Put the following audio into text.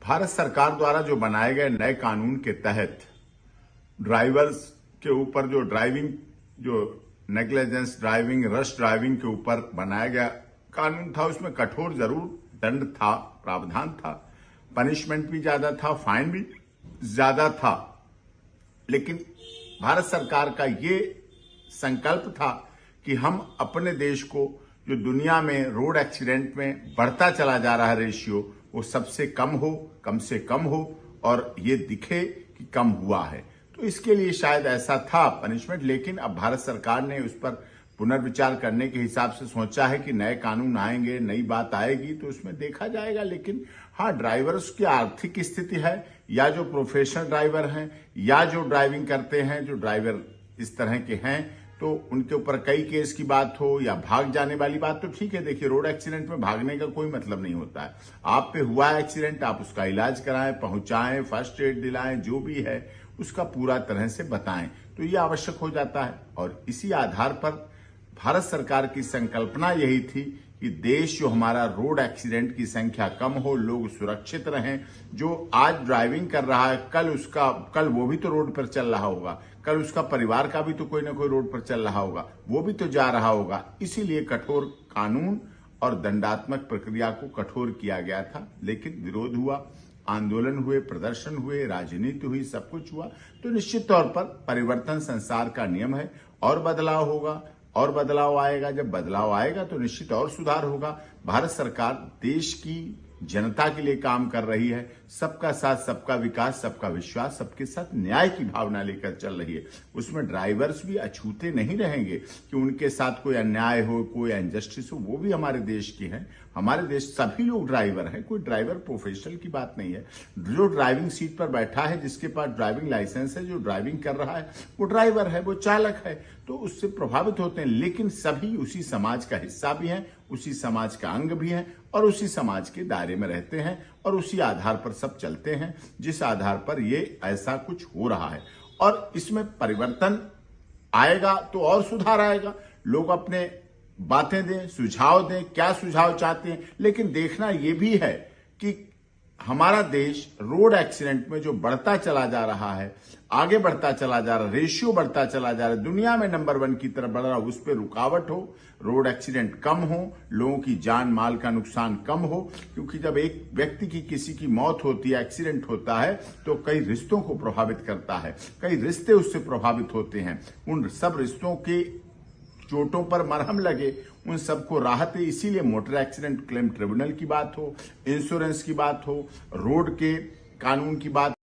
भारत सरकार द्वारा जो बनाए गए नए कानून के तहत ड्राइवर्स के ऊपर जो ड्राइविंग जो नेग्लिजेंस ड्राइविंग रश ड्राइविंग के ऊपर बनाया गया कानून था, उसमें कठोर जरूर दंड था, प्रावधान था, पनिशमेंट भी ज्यादा था, फाइन भी ज्यादा था। लेकिन भारत सरकार का ये संकल्प था कि हम अपने देश को जो दुनिया में रोड एक्सीडेंट में बढ़ता चला जा रहा है रेशियो, वो सबसे कम से कम हो और ये दिखे कि कम हुआ है। तो इसके लिए शायद ऐसा था पनिशमेंट, लेकिन अब भारत सरकार ने उस पर पुनर्विचार करने के हिसाब से सोचा है कि नए कानून आएंगे, नई बात आएगी तो उसमें देखा जाएगा। लेकिन हाँ, ड्राइवर्स की आर्थिक स्थिति है या जो प्रोफेशनल ड्राइवर हैं या जो ड्राइविंग करते हैं, जो ड्राइवर इस तरह के हैं, तो उनके ऊपर कई केस की बात हो या भाग जाने वाली बात, तो ठीक है। देखिए, रोड एक्सीडेंट में भागने का कोई मतलब नहीं होता है। आप पे हुआ एक्सीडेंट, आप उसका इलाज कराएं, पहुंचाएं, फर्स्ट एड दिलाएं, जो भी है उसका पूरा तरह से बताएं, तो ये आवश्यक हो जाता है। और इसी आधार पर भारत सरकार की संकल्पना यही थी कि देश जो हमारा रोड एक्सीडेंट की संख्या कम हो, लोग सुरक्षित रहें। जो आज ड्राइविंग कर रहा है, कल वो भी तो रोड पर चल रहा होगा, कल उसका परिवार का भी तो कोई ना कोई रोड पर चल रहा होगा, वो भी तो जा रहा होगा। इसीलिए कठोर कानून और दंडात्मक प्रक्रिया को कठोर किया गया था। लेकिन विरोध हुआ, आंदोलन हुए, प्रदर्शन हुए, राजनीति हुई, सब कुछ हुआ। तो निश्चित तौर पर परिवर्तन संसार का नियम है और बदलाव होगा और बदलाव आएगा। जब बदलाव आएगा तो निश्चित और सुधार होगा। भारत सरकार देश की जनता के लिए काम कर रही है। सबका साथ, सबका विकास, सबका विश्वास, सबके साथ न्याय की भावना लेकर चल रही है। उसमें ड्राइवर्स भी अछूते नहीं रहेंगे कि उनके साथ कोई अन्याय हो, कोई इनजस्टिस हो। वो भी हमारे देश की है। हमारे देश सभी लोग ड्राइवर हैं, कोई ड्राइवर प्रोफेशनल की बात नहीं है। जो ड्राइविंग सीट पर बैठा है, जिसके पास ड्राइविंग लाइसेंस है, जो ड्राइविंग कर रहा है, वो ड्राइवर है, वो चालक है, तो उससे प्रभावित होते हैं। लेकिन सभी उसी समाज का हिस्सा भी हैं, उसी समाज का अंग भी हैं और उसी समाज के दायरे में रहते हैं और उसी आधार पर सब चलते हैं, जिस आधार पर ये ऐसा कुछ हो रहा है। और इसमें परिवर्तन आएगा तो और सुधार आएगा। लोग अपने बातें दें, सुझाव दें, क्या सुझाव चाहते हैं। लेकिन देखना यह भी है कि हमारा देश रोड एक्सीडेंट में जो बढ़ता चला जा रहा है, आगे बढ़ता चला जा रहा है, रेशियो बढ़ता चला जा रहा है, दुनिया में नंबर 1 की तरफ बढ़ रहा है, उस पर रुकावट हो, रोड एक्सीडेंट कम हो, लोगों की जान माल का नुकसान कम हो। क्योंकि जब एक व्यक्ति की किसी की मौत होती है, एक्सीडेंट होता है, तो कई रिश्तों को प्रभावित करता है, कई रिश्ते उससे प्रभावित होते हैं। उन सब रिश्तों के चोटों पर मरहम लगे, उन सबको राहत है। इसीलिए मोटर एक्सीडेंट क्लेम ट्रिब्यूनल की बात हो, इंश्योरेंस की बात हो, रोड के कानून की बात